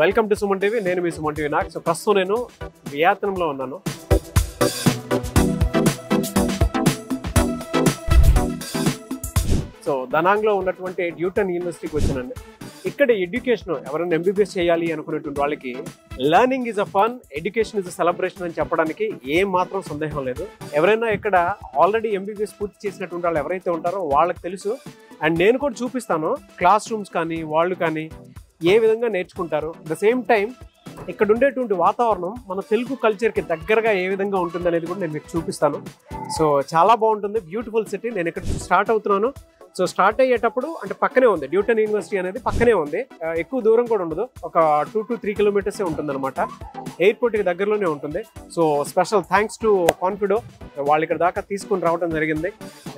Welcome to Suman TV. నేను మీ Suman TV Nag. So ప్రస్తుతం నేను వియత్నాంలో ఉన్నాను. సో దనాంగ్లో ఉన్నటువంటి డ్యూటన్ యూనివర్సిటీకి వచ్చానండి. ఇక్కడ ఎడ్యుకేషన్ ఎవరైనా ఎంబీబీఎస్ చేయాలి అనుకునేటువంటి వాళ్ళకి learning is a fun, education is a celebration అని చెప్పడానికి ఏం మాత్రం సందేహం లేదు. ఎవరైనా ఇక్కడ ఆల్రెడీ ఎంబీబీఎస్ పూర్తి చేసినటువంటి వాళ్ళు ఎవరైతే ఉంటారో వాళ్ళకి తెలుసు. అండ్ నేను కూడా చూపిస్తాను క్లాస్ రూమ్స్ కానీ వాళ్ళు కానీ ఏ విధంగా నేర్చుకుంటారు. ద సేమ్ టైం ఇక్కడ ఉండేటువంటి వాతావరణం మన తెలుగు కల్చర్కి దగ్గరగా ఏ విధంగా ఉంటుంది అనేది కూడా నేను మీకు చూపిస్తాను. సో చాలా బాగుంటుంది, బ్యూటిఫుల్ సిటీ. నేను ఇక్కడ స్టార్ట్ అవుతున్నాను. సో స్టార్ట్ అయ్యేటప్పుడు అంటే పక్కనే ఉంది డ్యూటన్ యూనివర్సిటీ అనేది, పక్కనే ఉంది. ఎక్కువ దూరం కూడా ఉండదు, ఒక 2 to 3 kilometers ఉంటుంది అనమాట. ఎయిర్పోర్ట్కి దగ్గరలోనే ఉంటుంది. సో స్పెషల్ థ్యాంక్స్ టు కాన్ఫిడో, వాళ్ళు ఇక్కడ దాకా తీసుకుని రావడం జరిగింది.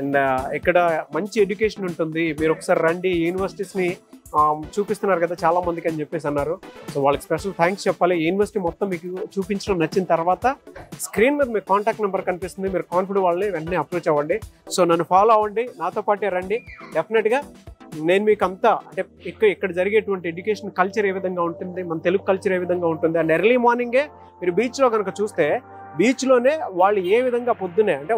అండ్ ఇక్కడ మంచి ఎడ్యుకేషన్ ఉంటుంది. మీరు ఒకసారి రండి, యూనివర్సిటీస్ని చూపిస్తున్నారు కదా చాలా మందికి అని చెప్పేసి అన్నారు. సో వాళ్ళకి స్పెషల్ థ్యాంక్స్ చెప్పాలి. యూనివర్సిటీ మొత్తం మీకు చూపించడం నచ్చిన తర్వాత స్క్రీన్ మీద మీకు కాంటాక్ట్ నెంబర్ కనిపిస్తుంది. మీరు కాన్ఫిడెంట్ వాళ్ళని వెంటనే అప్రోచ్ అవ్వండి. సో నన్ను ఫాలో అవ్వండి, నాతో పాటే రండి. డెఫినెట్గా నేను మీకు అంతా అంటే ఇక్కడ జరిగేటువంటి ఎడ్యుకేషన్ కల్చర్ ఏ విధంగా ఉంటుంది, మన తెలుగు కల్చర్ ఏ విధంగా ఉంటుంది. అండ్ ఎర్లీ మార్నింగే మీరు బీచ్లో కనుక చూస్తే బీచ్లోనే వాళ్ళు ఏ విధంగా పొద్దునే అంటే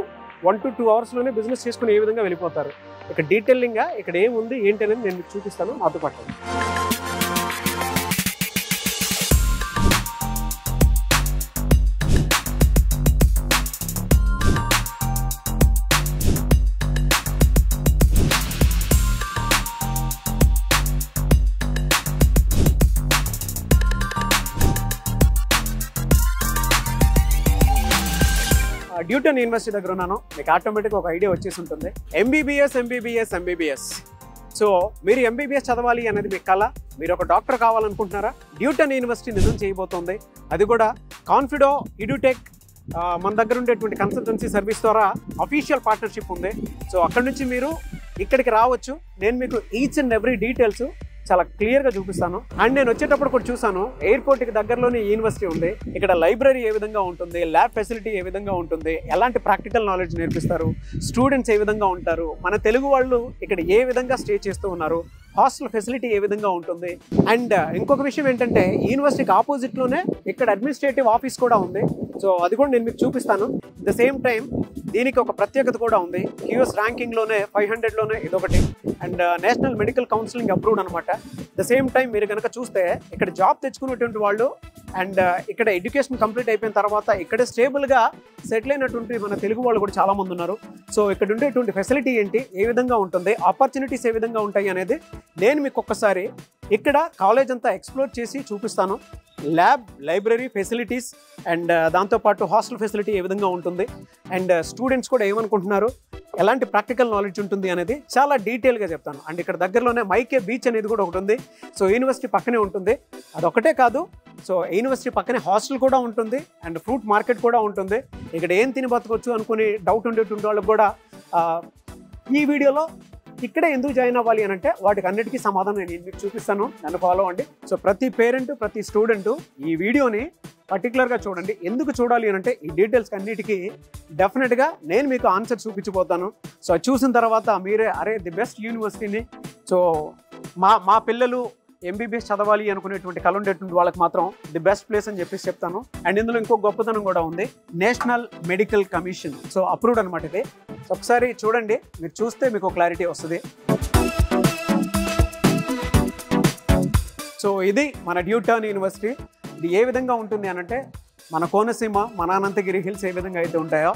1 to 2 hours బిజినెస్ చేసుకుని ఏ విధంగా వెళ్ళిపోతారు. ఇక్కడ డీటెయిలింగ్గా ఇక్కడ ఏముంది ఏంటి అనేది నేను మీకు చూపిస్తాను, నాతో పాటు. డ్యూటన్ యూనివర్సిటీ దగ్గర ఉన్నాను. మీకు ఆటోమేటిక్గా ఒక ఐడియా వచ్చేసి ఉంటుంది. ఎంబీబీఎస్. సో మీరు ఎంబీబీఎస్ చదవాలి అనేది మీ కళ, మీరు ఒక డాక్టర్ కావాలనుకుంటున్నారా? డ్యూటన్ యూనివర్సిటీ నిజం చేయబోతోంది. అది కూడా కాన్ఫిడో ఎడ్యుటెక్ మన దగ్గర ఉండేటువంటి కన్సల్టెన్సీ సర్వీస్ ద్వారా అఫీషియల్ పార్ట్నర్షిప్ ఉంది. సో అక్కడ నుంచి మీరు ఇక్కడికి రావచ్చు. నేను మీకు ఈచ్ అండ్ ఎవ్రీ డీటెయిల్స్ చాలా క్లియర్గా చూపిస్తాను. అండ్ నేను వచ్చేటప్పుడు కూడా చూసాను, ఎయిర్పోర్ట్కి దగ్గరలోనే యూనివర్సిటీ ఉంది. ఇక్కడ లైబ్రరీ ఏ విధంగా ఉంటుంది, ల్యాబ్ ఫెసిలిటీ ఏ విధంగా ఉంటుంది, ఎలాంటి ప్రాక్టికల్ నాలెడ్జ్ నేర్పిస్తారు, స్టూడెంట్స్ ఏ విధంగా ఉంటారు, మన తెలుగు వాళ్ళు ఇక్కడ ఏ విధంగా స్టే చేస్తూ ఉన్నారు, హాస్టల్ ఫెసిలిటీ ఏ విధంగా ఉంటుంది. అండ్ ఇంకొక విషయం ఏంటంటే యూనివర్సిటీకి ఆపోజిట్లోనే ఇక్కడ అడ్మినిస్ట్రేటివ్ ఆఫీస్ కూడా ఉంది. సో అది కూడా నేను మీకు చూపిస్తాను. ద సేమ్ టైం దీనికి ఒక ప్రత్యేకత కూడా ఉంది. క్యూఎస్ ర్యాంకింగ్లోనే 500లోనే ఇదొకటి. And national medical counselling approved అనమాట. ద సేమ్ టైం మీరు కనుక చూస్తే ఇక్కడ జాబ్ తెచ్చుకునేటువంటి వాళ్ళు అండ్ ఇక్కడ ఎడ్యుకేషన్ కంప్లీట్ అయిపోయిన తర్వాత ఇక్కడ స్టేబుల్గా సెటిల్ అయినటువంటి మన తెలుగు వాళ్ళు కూడా చాలామంది ఉన్నారు. సో ఇక్కడ ఉండేటువంటి ఫెసిలిటీ ఏంటి, ఏ విధంగా ఉంటుంది, ఆపర్చునిటీస్ ఏ విధంగా ఉంటాయి అనేది నేను మీకు ఒక్కసారి ఇక్కడ కాలేజ్ అంతా ఎక్స్ప్లోర్ చేసి చూపిస్తాను. ల్యాబ్, లైబ్రరీ ఫెసిలిటీస్ అండ్ దాంతోపాటు హాస్టల్ ఫెసిలిటీ ఏ విధంగా ఉంటుంది అండ్ స్టూడెంట్స్ కూడా ఏమనుకుంటున్నారు, ఎలాంటి ప్రాక్టికల్ నాలెడ్జ్ ఉంటుంది అనేది చాలా డీటెయిల్గా చెప్తాను. అండ్ ఇక్కడ దగ్గరలోనే మైకే బీచ్ అనేది కూడా ఒకటి ఉంది. సో యూనివర్సిటీ పక్కనే ఉంటుంది. అదొకటే కాదు, సో యూనివర్సిటీ పక్కనే హాస్టల్ కూడా ఉంటుంది అండ్ ఫ్రూట్ మార్కెట్ కూడా ఉంటుంది. ఇక్కడ ఏం తిని బతకొచ్చు అనుకుని డౌట్ ఉండేటువంటి వాళ్ళకి కూడా ఈ వీడియోలో ఇక్కడే ఎందుకు జాయిన్ అవ్వాలి అని అంటే వాటికి అన్నిటికీ సమాధానం నేను మీకు చూపిస్తాను. నన్ను ఫాలో అవ్వండి. సో ప్రతి పేరెంట్, ప్రతి స్టూడెంట్ ఈ వీడియోని పర్టికులర్గా చూడండి. ఎందుకు చూడాలి అని అంటే ఈ డీటెయిల్స్ అన్నిటికీ డెఫినెట్గా నేను మీకు ఆన్సర్ చూపించబోతాను. సో చూసిన తర్వాత మీరే అరే ది బెస్ట్ యూనివర్సిటీని, సో మా పిల్లలు ఎంబీబీఎస్ చదవాలి అనుకునేటువంటి కళ ఉండేటువంటి వాళ్ళకి మాత్రం ది బెస్ట్ ప్లేస్ అని చెప్పేసి చెప్తాను. అండ్ ఇందులో ఇంకో గొప్పతనం కూడా ఉంది, national medical commission so approved అనమాట ఇది. సో ఒకసారి చూడండి, మీరు చూస్తే మీకు క్లారిటీ వస్తుంది. సో ఇది మన డ్యూటన్ యూనివర్సిటీ. ఇది ఏ విధంగా ఉంటుంది అనంటే మన కోనసీమ, మన అనంతగిరి హిల్స్ ఏ విధంగా అయితే ఉంటాయో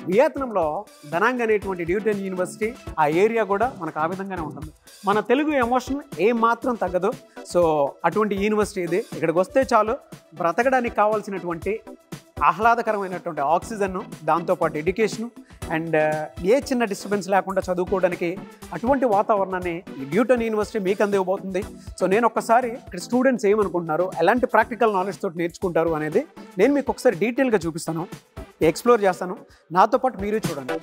వియత్నంలో దనాంగ్ అనేటువంటి డ్యూటన్ యూనివర్సిటీ ఆ ఏరియా కూడా మనకు ఆ విధంగానే ఉంటుంది. మన తెలుగు ఎమోషన్ ఏం మాత్రం తగ్గదు. సో అటువంటి యూనివర్సిటీ ఇది. ఇక్కడికి వస్తే చాలు బ్రతకడానికి కావాల్సినటువంటి ఆహ్లాదకరమైనటువంటి ఆక్సిజన్, దాంతోపాటు ఎడ్యుకేషను అండ్ ఏ చిన్న డిస్టర్బెన్స్ లేకుండా చదువుకోవడానికి అటువంటి వాతావరణాన్ని ఈ డ్యూటన్ యూనివర్సిటీ మీకు అందివ్వబోతుంది. సో నేను ఒక్కసారి ఇక్కడ స్టూడెంట్స్ ఏమనుకుంటున్నారు, ఎలాంటి ప్రాక్టికల్ నాలెడ్జ్ తోటి నేర్చుకుంటారు అనేది నేను మీకు ఒకసారి డీటెయిల్గా చూపిస్తాను, ఎక్స్ప్లోర్ చేస్తాను. నాతో పాటు మీరు చూడండి.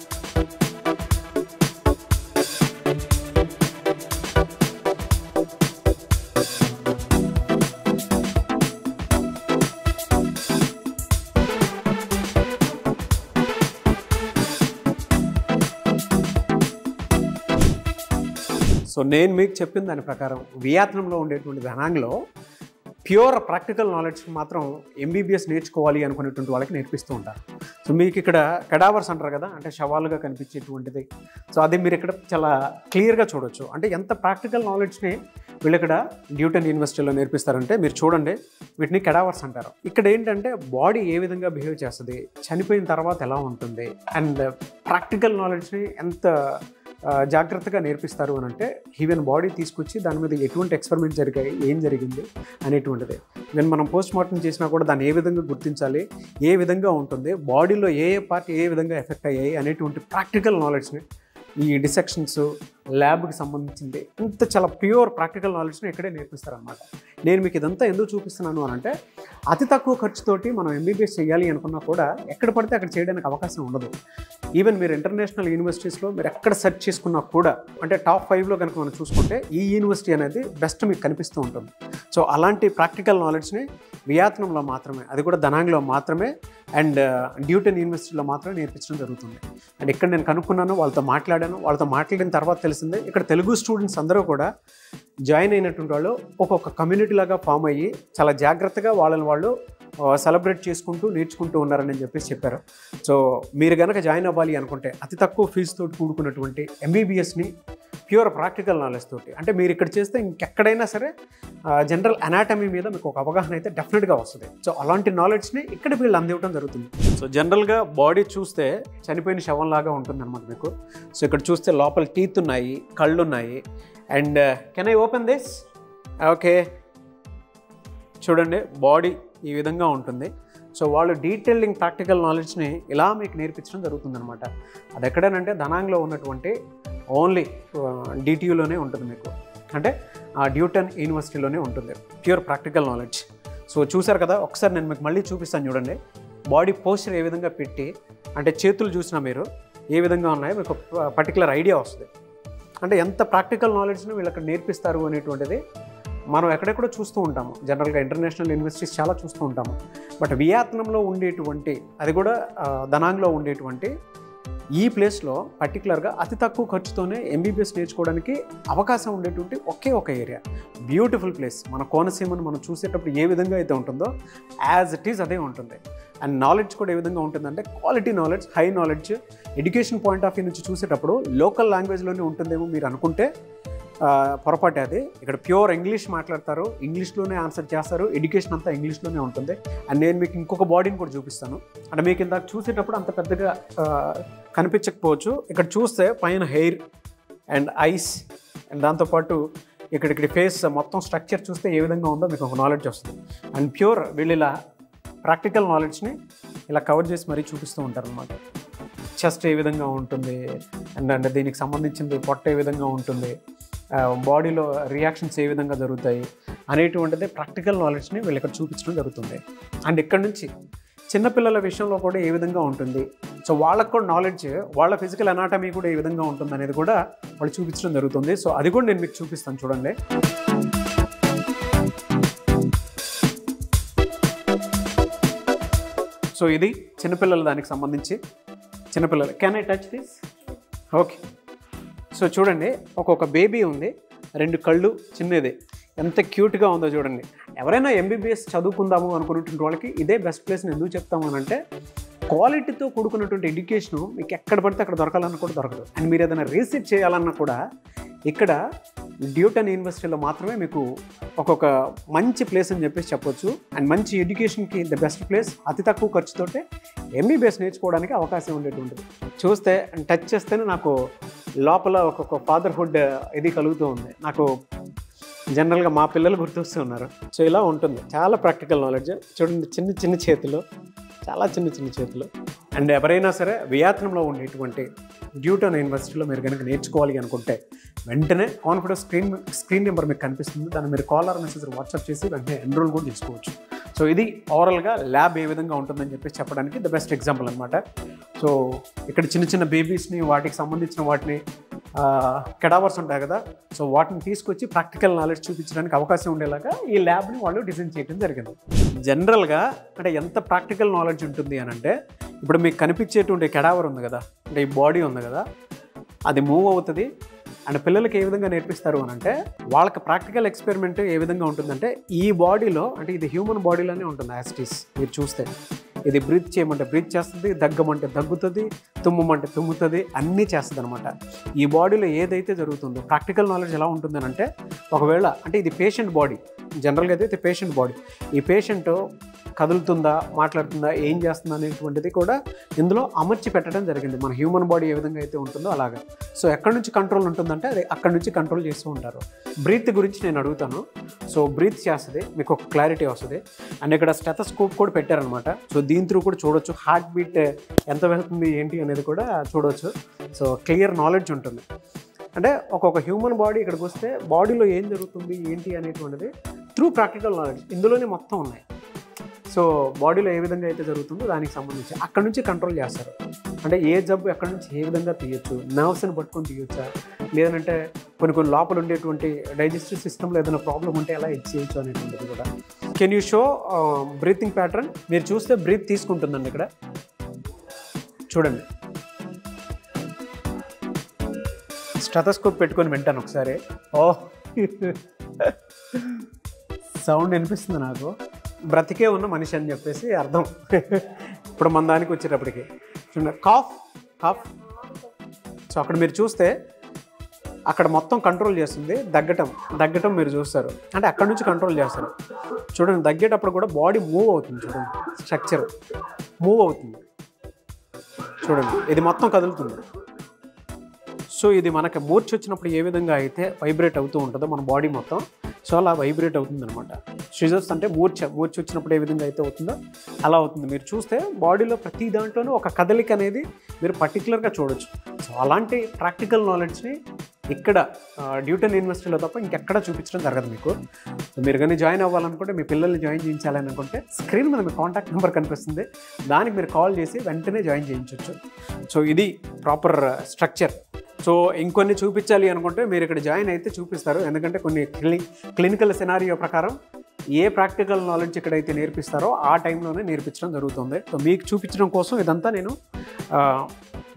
సో నేను మీకు చెప్పిన దాని ప్రకారం వియత్నాంలో ఉండేటువంటి దనాంగ్లో ప్యూర్ ప్రాక్టికల్ నాలెడ్జ్ మాత్రం ఎంబీబీఎస్ నేర్చుకోవాలి అనుకునేటువంటి వాళ్ళకి నేర్పిస్తూ ఉంటారు. సో మీకు ఇక్కడ కడావర్స్ అంటారు కదా, అంటే శవాలుగా కనిపించేటువంటిది. సో అది మీరు ఇక్కడ చాలా క్లియర్గా చూడొచ్చు. అంటే ఎంత ప్రాక్టికల్ నాలెడ్జ్ని వీళ్ళు ఇక్కడ న్యూటన్ యూనివర్సిటీలో నేర్పిస్తారంటే మీరు చూడండి, వీటిని కడావర్స్ అంటారు. ఇక్కడ ఏంటంటే బాడీ ఏ విధంగా బిహేవ్ చేస్తుంది, చనిపోయిన తర్వాత ఎలా ఉంటుంది, అండ్ ప్రాక్టికల్ నాలెడ్జ్ని ఎంత జాగ్రత్తగా నేర్పిస్తారు అని అంటే ఈవెన్ బాడీ తీసుకొచ్చి దాని మీద ఎటువంటి ఎక్స్పెరిమెంట్ జరిగాయి, ఏం జరిగింది అనేటువంటిది. నేను మనం పోస్ట్ మార్టం చేసినా కూడా దాన్ని ఏ విధంగా గుర్తించాలి, ఏ విధంగా ఉంటుంది, బాడీలో ఏ పార్ట్ ఏ విధంగా ఎఫెక్ట్ అయ్యాయి అనేటువంటి ప్రాక్టికల్ నాలెడ్జ్ని ఈ డిసెక్షన్స్ ల్యాబ్కి సంబంధించింది ఇంత చాలా ప్యూర్ ప్రాక్టికల్ నాలెడ్జ్ని ఇక్కడే నేర్పిస్తారనమాట. నేను మీకు ఇదంతా ఎందుకు చూపిస్తున్నాను అని అంటే అతి తక్కువ ఖర్చుతోటి మనం ఎంబీబీఎస్ చేయాలి అనుకున్నా కూడా ఎక్కడ పడితే అక్కడ చేయడానికి అవకాశం ఉండదు. ఈవెన్ మీరు ఇంటర్నేషనల్ యూనివర్సిటీస్లో మీరు ఎక్కడ సెర్చ్ చేసుకున్నా కూడా, అంటే టాప్ 5లో కనుక మనం చూసుకుంటే ఈ యూనివర్సిటీ అనేది బెస్ట్ మీకు కనిపిస్తూ ఉంటుంది. సో అలాంటి ప్రాక్టికల్ నాలెడ్జ్ని వియత్నాంలో మాత్రమే, అది కూడా దనాంగ్లో మాత్రమే అండ్ న్యూటన్ యూనివర్సిటీలో మాత్రమే నేర్పించడం జరుగుతుంది. అండ్ ఇక్కడ నేను కనుక్కున్నాను, వాళ్ళతో మాట్లాడిన తర్వాత తెలిసిందే ఇక్కడ తెలుగు స్టూడెంట్స్ అందరూ కూడా జాయిన్ అయినటువంటి వాళ్ళు ఒక్కొక్క కమ్యూనిటీ లాగా ఫామ్ అయ్యి చాలా జాగ్రత్తగా వాళ్ళని వాళ్ళు సెలబ్రేట్ చేసుకుంటూ నేర్చుకుంటూ ఉన్నారని చెప్పేసి చెప్పారు. సో మీరు కనుక జాయిన్ అవ్వాలి అనుకుంటే అతి తక్కువ ఫీజుతో కూడుకున్నటువంటి ఎంబీబీఎస్ని ప్యూర్ ప్రాక్టికల్ నాలెడ్జ్ తోటి, అంటే మీరు ఇక్కడ చేస్తే ఇంకెక్కడైనా సరే జనరల్ అనాటమీ మీద మీకు ఒక అవగాహన అయితే డెఫినెట్గా వస్తుంది. సో అలాంటి నాలెడ్జ్ని ఇక్కడ వీళ్ళు అందివ్వడం జరుగుతుంది. సో జనరల్గా బాడీ చూస్తే చనిపోయిన శవంలాగా ఉంటుంది అనమాట మీకు. సో ఇక్కడ చూస్తే లోపల టీత్ ఉన్నాయి, కళ్ళు ఉన్నాయి. And can I open this? Okay, చూడండి బాడీ ఈ విధంగా ఉంటుంది. సో వాళ్ళు డీటెయిలింగ్ ప్రాక్టికల్ నాలెడ్జ్ని ఇలా మీకు నేర్పించడం జరుగుతుందనమాట. అది ఎక్కడనంటే దనాంగ్లో ఉన్నటువంటి ఓన్లీ డిటియూలోనే ఉంటుంది మీకు, అంటే న్యూటన్ యూనివర్సిటీలోనే ఉంటుంది ప్యూర్ ప్రాక్టికల్ నాలెడ్జ్. సో చూసారు కదా, ఒకసారి నేను మీకు మళ్ళీ చూపిస్తాను చూడండి. బాడీ పోస్చర్ ఏ విధంగా పెట్టి, అంటే చేతులు చూసినా మీరు ఏ విధంగా ఉన్నాయో మీకు పర్టికులర్ ఐడియా వస్తుంది. అంటే ఎంత ప్రాక్టికల్ నాలెడ్జ్ని వీళ్ళు అక్కడ నేర్పిస్తారు అనేటువంటిది మనం ఎక్కడెక్కడో చూస్తూ ఉంటాము. జనరల్గా ఇంటర్నేషనల్ యూనివర్సిటీస్ చాలా చూస్తూ ఉంటాము. బట్ వియత్నాంలో ఉండేటువంటి, అది కూడా దనాంగ్లో ఉండేటువంటి ఈ ప్లేస్లో పర్టికులర్గా అతి తక్కువ ఖర్చుతోనే ఎంబీబీఎస్ నేర్చుకోవడానికి అవకాశం ఉండేటువంటి ఒకే ఒక ఏరియా. Beautiful place. మన కోనసీమను మనం చూసేటప్పుడు ఏ విధంగా అయితే ఉంటుందో యాజ్ ఇట్ ఈజ్ అదే ఉంటుంది. అండ్ నాలెడ్జ్ కూడా ఏ విధంగా ఉంటుందంటే quality knowledge, high knowledge. Education point of view నుంచి చూసేటప్పుడు లోకల్ లాంగ్వేజ్లోనే ఉంటుందేమో మీరు అనుకుంటే పొరపాటే అది. ఇక్కడ ప్యూర్ ఇంగ్లీష్ మాట్లాడతారు, ఇంగ్లీష్లోనే ఆన్సర్ చేస్తారు, ఎడ్యుకేషన్ అంతా ఇంగ్లీష్లోనే ఉంటుంది. అండ్ నేను మీకు ఇంకొక బాడీని కూడా చూపిస్తాను. అంటే మీకు ఇందాక చూసేటప్పుడు అంత పెద్దగా కనిపించకపోవచ్చు. ఇక్కడ చూస్తే పైన హెయిర్ అండ్ ఐస్ అండ్ దాంతోపాటు ఇక్కడ ఫేస్ మొత్తం స్ట్రక్చర్ చూస్తే ఏ విధంగా ఉందో మీకు ఒక నాలెడ్జ్ వస్తుంది. అండ్ ప్యూర్ వీళ్ళు ఇలా ప్రాక్టికల్ నాలెడ్జ్ని ఇలా కవర్ చేసి మరీ చూపిస్తూ ఉంటారు అన్నమాట. చెస్ట్ ఏ విధంగా ఉంటుంది అండ్ దీనికి సంబంధించింది పొట్ట ఏ విధంగా ఉంటుంది, బాడీలో రియాక్షన్స్ ఏ విధంగా జరుగుతాయి అనేటువంటిది ప్రాక్టికల్ నాలెడ్జ్ని వీళ్ళు ఇక్కడ చూపించడం జరుగుతుంది. అండ్ ఇక్కడ నుంచి చిన్నపిల్లల విషయంలో కూడా ఏ విధంగా ఉంటుంది, సో వాళ్ళకు కూడా నాలెడ్జ్, వాళ్ళ ఫిజికల్ అనాటమీ కూడా ఏ విధంగా ఉంటుంది అనేది కూడా వాళ్ళు చూపించడం జరుగుతుంది. సో అది కూడా నేను మీకు చూపిస్తాను చూడండి. సో ఇది చిన్నపిల్లల దానికి సంబంధించి. చిన్నపిల్లలు, can I touch this? Okay. So చూడండి, ఒక్కొక్క బేబీ ఉంది, 2 కళ్ళు చిన్నది, ఎంత క్యూట్గా ఉందో చూడండి. ఎవరైనా ఎంబీబీఎస్ చదువుకుందాము అనుకున్నటువంటి వాళ్ళకి ఇదే బెస్ట్ ప్లేస్. నేను ఎందుకు చెప్తాము అని అంటే క్వాలిటీతో కూడుకున్నటువంటి ఎడ్యుకేషను మీకు ఎక్కడ పడితే అక్కడ దొరకాలన్నా కూడా దొరకదు. అండ్ మీరు ఏదైనా రీసెర్చ్ చేయాలన్నా కూడా ఇక్కడ న్యూటన్ యూనివర్సిటీలో మాత్రమే మీకు ఒక్కొక్క మంచి ప్లేస్ అని చెప్పేసి చెప్పొచ్చు. అండ్ మంచి ఎడ్యుకేషన్కి ద బెస్ట్ ప్లేస్, అతి తక్కువ ఖర్చుతోటే ఎంబీబీఎస్ నేర్చుకోవడానికి అవకాశం ఉండేటువంటిది. చూస్తే టచ్ చేస్తేనే నాకు లోపల ఒక్కొక్క ఫాదర్హుడ్ ఇది కలుగుతూ ఉంది. నాకు జనరల్గా మా పిల్లలు గుర్తొస్తూ ఉన్నారు. సో ఇలా ఉంటుంది, చాలా ప్రాక్టికల్ నాలెడ్జ్. చూడండి, చిన్న చిన్న చేతులు, చాలా చిన్న చిన్న చేతులు. అండ్ ఎవరైనా సరే వియత్నాంలో ఉండేటువంటి న్యూటన్ యూనివర్సిటీలో మీరు కనుక నేర్చుకోవాలి అనుకుంటే వెంటనే కాన్ఫిడెన్స్ స్క్రీన్ నెంబర్ మీకు కనిపిస్తుంది. దాన్ని మీరు కాల్ ఆర్ మెసేజ్ వాట్సాప్ చేసి వెంటనే ఎన్రోల్ కూడా చేసుకోవచ్చు. సో ఇది ఓవరాల్గా ల్యాబ్ ఏ విధంగా ఉంటుందని చెప్పేసి చెప్పడానికి ద బెస్ట్ ఎగ్జాంపుల్ అనమాట. సో ఇక్కడ చిన్న చిన్న బేబీస్ని, వాటికి సంబంధించిన వాటిని కెడావర్స్ ఉంటాయి కదా, సో వాటిని తీసుకొచ్చి ప్రాక్టికల్ నాలెడ్జ్ చూపించడానికి అవకాశం ఉండేలాగా ఈ ల్యాబ్ని వాళ్ళు డిజైన్ చేయడం జరిగింది. జనరల్గా అంటే ఎంత ప్రాక్టికల్ నాలెడ్జ్ ఉంటుంది అని అంటే, ఇప్పుడు మీకు కనిపించేటువంటి కెడావర్ ఉంది కదా, అంటే ఈ బాడీ ఉంది కదా, అది మూవ్ అవుతుంది. అండ్ పిల్లలకి ఏ విధంగా నేర్పిస్తారు అని అంటే వాళ్ళకి ప్రాక్టికల్ ఎక్స్పెరిమెంట్ ఏ విధంగా ఉంటుందంటే ఈ బాడీలో అంటే ఇది హ్యూమన్ బాడీలోనే ఉంటుంది యాస్టిస్. మీరు చూస్తే ఇది బ్రీత్ చేయమంటే బ్రీత్ చేస్తుంది, దగ్గమంటే దగ్గుతుంది, తుమ్మమంటే తుమ్ముతుంది, అన్నీ చేస్తుంది అనమాట. ఈ బాడీలో ఏదైతే జరుగుతుందో ప్రాక్టికల్ నాలెడ్జ్ ఎలా ఉంటుందని అంటే ఒకవేళ అంటే ఇది పేషెంట్ బాడీ, జనరల్గా అయితే పేషెంట్ బాడీ, ఈ పేషెంట్ కదులుతుందా, మాట్లాడుతుందా, ఏం చేస్తుందా అనేటువంటిది కూడా ఇందులో అమర్చి పెట్టడం జరిగింది. మన హ్యూమన్ బాడీ ఏ విధంగా అయితే ఉంటుందో అలాగా. సో ఎక్కడి నుంచి కంట్రోల్ ఉంటుందంటే అది అక్కడి నుంచి కంట్రోల్ చేస్తూ ఉంటారు. బ్రీత్ గురించి నేను అడుగుతాను. సో బ్రీత్ చేస్తుంది, మీకు ఒక క్లారిటీ వస్తుంది. అండ్ ఇక్కడ స్టెథోస్కోప్ కూడా పెట్టారనమాట. సో దీని త్రూ కూడా చూడొచ్చు హార్ట్ బీట్ ఎంత వెళ్తుంది ఏంటి అనేది కూడా చూడవచ్చు. సో క్లియర్ నాలెడ్జ్ ఉంటుంది. అంటే ఒక్కొక్క హ్యూమన్ బాడీ ఇక్కడికి వస్తే బాడీలో ఏం జరుగుతుంది ఏంటి అనేటువంటిది త్రూ ప్రాక్టికల్ నాలెడ్జ్ ఇందులోనే మొత్తం ఉన్నాయి. సో బాడీలో ఏ విధంగా అయితే జరుగుతుందో దానికి సంబంధించి అక్కడ నుంచి కంట్రోల్ చేస్తారు. అంటే ఏ జబ్బు ఎక్కడి నుంచి ఏ విధంగా తీయొచ్చు, నర్వ్స్ని పట్టుకొని తీయొచ్చా, లేదంటే కొన్ని లోపల ఉండేటువంటి డైజెస్టివ్ సిస్టంలో ఏదైనా ప్రాబ్లం ఉంటే ఎలా చేయొచ్చు అనేటువంటిది కూడా. Can you show breathing pattern? మీరు చూస్తే బ్రీత్ తీసుకుంటుందండి. ఇక్కడ చూడండి, స్టెథోస్కోప్ పెట్టుకొని వింటాను ఒకసారి. ఓ సౌండ్ వినిపిస్తుంది నాకు. బ్రతికే ఉన్న మనిషి అని చెప్పేసి అర్థం. ఇప్పుడు మన దానికి వచ్చేటప్పటికి చూడండి, కాఫ్ కాఫ్. సో అక్కడ మీరు చూస్తే అక్కడ మొత్తం కంట్రోల్ చేస్తుంది. దగ్గటం మీరు చూస్తారు, అంటే అక్కడ నుంచి కంట్రోల్ చేస్తారు. చూడండి, దగ్గేటప్పుడు కూడా బాడీ మూవ్ అవుతుంది. చూడండి, స్ట్రక్చర్ మూవ్ అవుతుంది. చూడండి, ఇది మొత్తం కదులుతుంది. సో ఇది మనకి మూర్ఛ వచ్చినప్పుడు ఏ విధంగా అయితే వైబ్రేట్ అవుతూ ఉంటుందో మన బాడీ మొత్తం, సో అలా వైబ్రేట్ అవుతుంది అనమాట. సిజర్స్ అంటే మూర్ఛ వచ్చినప్పుడు ఏ విధంగా అయితే అవుతుందో అలా అవుతుంది. మీరు చూస్తే బాడీలో ప్రతి దాంట్లోనూ ఒక కదలిక అనేది మీరు పర్టికులర్గా చూడొచ్చు. సో అలాంటి ప్రాక్టికల్ నాలెడ్జ్ని ఇక్కడ డ్యూటన్ యూనివర్సిటీలో తప్ప ఇంకెక్కడ చూపించడం జరగదు మీకు. మీరు కానీ జాయిన్ అవ్వాలనుకుంటే, మీ పిల్లల్ని జాయిన్ చేయించాలని అనుకుంటే స్క్రీన్ మీద మీ కాంటాక్ట్ నెంబర్ కనిపిస్తుంది, దానికి మీరు కాల్ చేసి వెంటనే జాయిన్ చేయించవచ్చు. సో ఇది ప్రాపర్ స్ట్రక్చర్. సో ఇంకొన్ని చూపించాలి అనుకుంటే మీరు ఇక్కడ జాయిన్ అయితే చూపిస్తారు. ఎందుకంటే కొన్ని క్లినికల్ సినారియో ప్రకారం ఏ ప్రాక్టికల్ నాలెడ్జ్ ఇక్కడైతే నేర్పిస్తారో ఆ టైంలోనే నేర్పించడం జరుగుతుంది. సో మీకు చూపించడం కోసం ఇదంతా నేను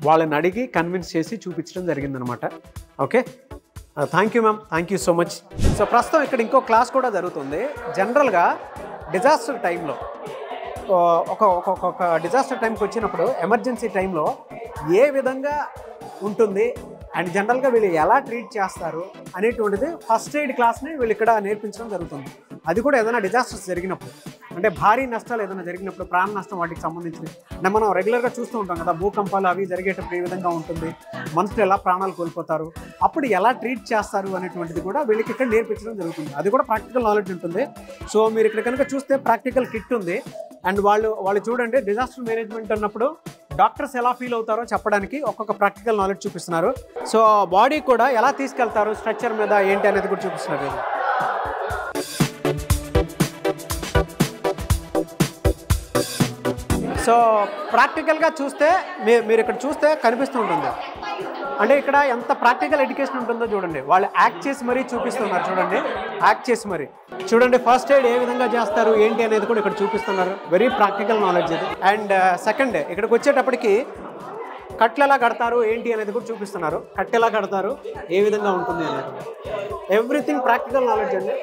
వాళ్ళని అడిగి కన్విన్స్ చేసి చూపించడం జరిగిందనమాట. Okay, thank you ma'am, thank you so much. So ప్రస్తుతం ఇక్కడ ఇంకో క్లాస్ కూడా జరుగుతుంది. జనరల్గా డిజాస్టర్ టైంలో ఒక డిజాస్టర్ టైంకి వచ్చినప్పుడు, ఎమర్జెన్సీ టైంలో ఏ విధంగా ఉంటుంది అండ్ జనరల్గా వీళ్ళు ఎలా ట్రీట్ చేస్తారు అనేటువంటిది ఫస్ట్ ఎయిడ్ క్లాస్ని వీళ్ళు ఇక్కడ నేర్పించడం జరుగుతుంది. అది కూడా ఏదైనా డిజాస్టర్స్ జరిగినప్పుడు, అంటే భారీ నష్టాలు ఏదైనా జరిగినప్పుడు, ప్రాణ నష్టం వాటికి సంబంధించినవి. అంటే మనం రెగ్యులర్గా చూస్తూ ఉంటాం కదా, భూకంపాలు అవి జరిగేటప్పుడు ఏ విధంగా ఉంటుంది, మనుషులు ఎలా ప్రాణాలు కోల్పోతారు, అప్పుడు ఎలా ట్రీట్ చేస్తారు అనేటువంటిది కూడా వీళ్ళకి ఇక్కడ నేర్పించడం జరుగుతుంది. అది కూడా ప్రాక్టికల్ నాలెడ్జ్ ఉంటుంది. సో మీరు ఇక్కడ కనుక చూస్తే ప్రాక్టికల్ కిట్ ఉంది. అండ్ వాళ్ళు చూడండి, డిజాస్టర్ మేనేజ్మెంట్ అన్నప్పుడు డాక్టర్స్ ఎలా ఫీల్ అవుతారో చెప్పడానికి ఒక్కొక్క ప్రాక్టికల్ నాలెడ్జ్ చూపిస్తున్నారు. సో బాడీ కూడా ఎలా తీసుకెళ్తారు స్ట్రక్చర్ మీద ఏంటి అనేది కూడా చూపిస్తున్నారు. సో ప్రాక్టికల్గా చూస్తే మీరు ఇక్కడ చూస్తే కనిపిస్తూ ఉంటుంది. అంటే ఇక్కడ ఎంత ప్రాక్టికల్ ఎడ్యుకేషన్ ఉంటుందో చూడండి. వాళ్ళు యాక్ట్ చేసి మరీ చూపిస్తున్నారు. చూడండి, యాక్ట్ చేసి మరీ చూడండి. ఫస్ట్ ఎయిడ్ ఏ విధంగా చేస్తారు ఏంటి అనేది కూడా ఇక్కడ చూపిస్తున్నారు. వెరీ ప్రాక్టికల్ నాలెడ్జ్ ఇది. అండ్ సెకండ్, ఇక్కడికి వచ్చేటప్పటికి కట్లు ఎలా కడతారు ఏంటి అనేది కూడా చూపిస్తున్నారు. కట్టు ఎలా కడతారు, ఏ విధంగా ఉంటుంది అనేది, ఎవ్రీథింగ్ ప్రాక్టికల్ నాలెడ్జ్ అండి.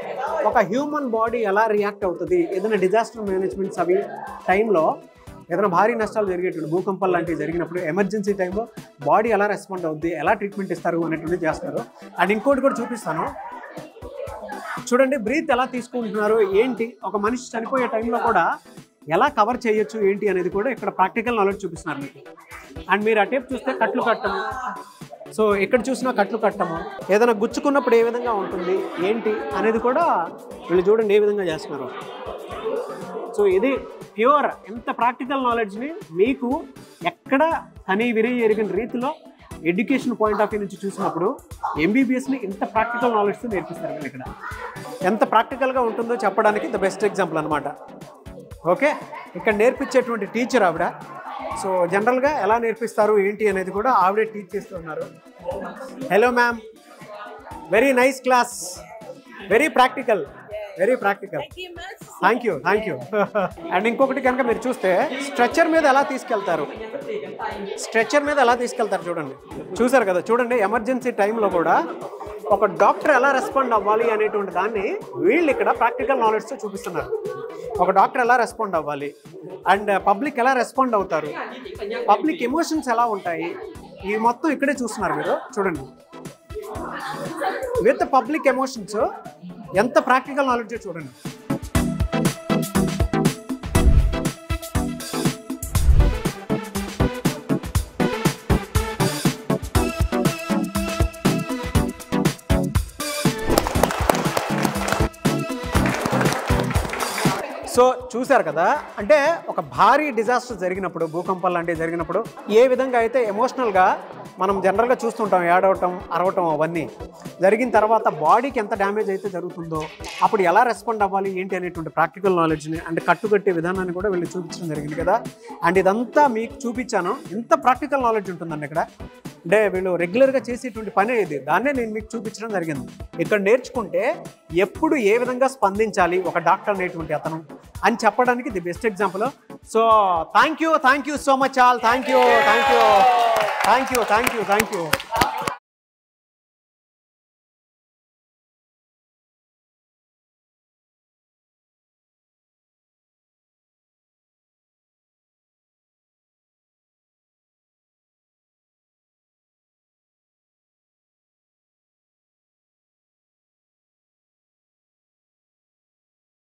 ఒక హ్యూమన్ బాడీ ఎలా రియాక్ట్ అవుతుంది, ఏదైనా డిజాస్టర్ మేనేజ్మెంట్స్ అవి టైంలో, ఏదైనా భారీ నష్టాలు జరిగేటువంటి భూకంపాలు లాంటివి జరిగినప్పుడు ఎమర్జెన్సీ టైంలో బాడీ ఎలా రెస్పాండ్ అవుద్ది, ఎలా ట్రీట్మెంట్ ఇస్తారు అనేటువంటిది చేస్తారు. అండ్ ఇంకోటి కూడా చూపిస్తాను. చూడండి, బ్రీత్ ఎలా తీసుకుంటున్నారు ఏంటి, ఒక మనిషి చనిపోయే టైంలో కూడా ఎలా కవర్ చేయొచ్చు ఏంటి అనేది కూడా ఇక్కడ ప్రాక్టికల్ నాలెడ్జ్ చూపిస్తున్నారు మీకు. అండ్ మీరు అటేపు చూస్తే కట్లు కట్టము, సో ఎక్కడ చూసినా కట్లు కట్టము, ఏదైనా గుచ్చుకున్నప్పుడు ఏ విధంగా ఉంటుంది ఏంటి అనేది కూడా వీళ్ళు చూడండి ఏ విధంగా చేస్తున్నారు. సో ఇది ప్యూర్ ఎంత ప్రాక్టికల్ నాలెడ్జ్ని మీకు ఎక్కడ కనీ విరిగి ఎరిగిన రీతిలో ఎడ్యుకేషన్ పాయింట్ ఆఫ్ వ్యూ నుంచి చూసినప్పుడు ఎంబీబీఎస్ని ఇంత ప్రాక్టికల్ నాలెడ్జ్తో నేర్పిస్తారు మీరు. ఇక్కడ ఎంత ప్రాక్టికల్గా ఉంటుందో చెప్పడానికి ద బెస్ట్ ఎగ్జాంపుల్ అనమాట. ఓకే, ఇక్కడ నేర్పించేటువంటి టీచర్ ఆవిడ. సో జనరల్గా ఎలా నేర్పిస్తారు ఏంటి అనేది కూడా ఆవిడే టీచ్ చేస్తున్నారు. Hello ma'am, very nice class, very practical, very practical. Thank you and ఇంకొకటి కనుక మీరు చూస్తే స్ట్రెచ్చర్ మీద ఎలా తీసుకెళ్తారు చూడండి. చూసారు కదా, చూడండి ఎమర్జెన్సీ టైంలో కూడా ఒక డాక్టర్ ఎలా రెస్పాండ్ అవ్వాలి అనేటువంటి దాన్ని వీళ్ళు ఇక్కడ ప్రాక్టికల్ నాలెడ్జ్తో చూపిస్తున్నారు. ఒక డాక్టర్ ఎలా రెస్పాండ్ అవ్వాలి అండ్ పబ్లిక్ ఎలా రెస్పాండ్ అవుతారు, పబ్లిక్ ఎమోషన్స్ ఎలా ఉంటాయి, ఇవి మొత్తం ఇక్కడే చూస్తున్నారు మీరు. చూడండి విత్ పబ్లిక్ ఎమోషన్స్ ఎంత ప్రాక్టికల్ నాలెడ్జ్ చూడండి. సో చూశారు కదా, అంటే ఒక భారీ డిజాస్టర్ జరిగినప్పుడు, భూకంపాలు లాంటివి జరిగినప్పుడు ఏ విధంగా అయితే ఎమోషనల్గా మనం జనరల్గా చూస్తుంటాం, ఏడవటం అరవటం అవన్నీ జరిగిన తర్వాత బాడీకి ఎంత డ్యామేజ్ అయితే జరుగుతుందో అప్పుడు ఎలా రెస్పాండ్ అవ్వాలి ఏంటి అనేటువంటి ప్రాక్టికల్ నాలెడ్జ్ని అండ్ కట్టుకట్టే విధానాన్ని కూడా వీళ్ళు చూపించడం జరిగింది కదా. అండ్ ఇదంతా మీకు చూపించాను. ఇంత ప్రాక్టికల్ నాలెడ్జ్ ఉంటుందండి ఇక్కడ. అంటే వీళ్ళు రెగ్యులర్గా చేసేటువంటి పనే ఇది, దాన్నే నేను మీకు చూపించడం జరిగింది. ఇక్కడ నేర్చుకుంటే ఎప్పుడు ఏ విధంగా స్పందించాలి ఒక డాక్టర్ అనేటువంటి అతను అని చెప్పడానికి the best example. So thank you so much all. Thank you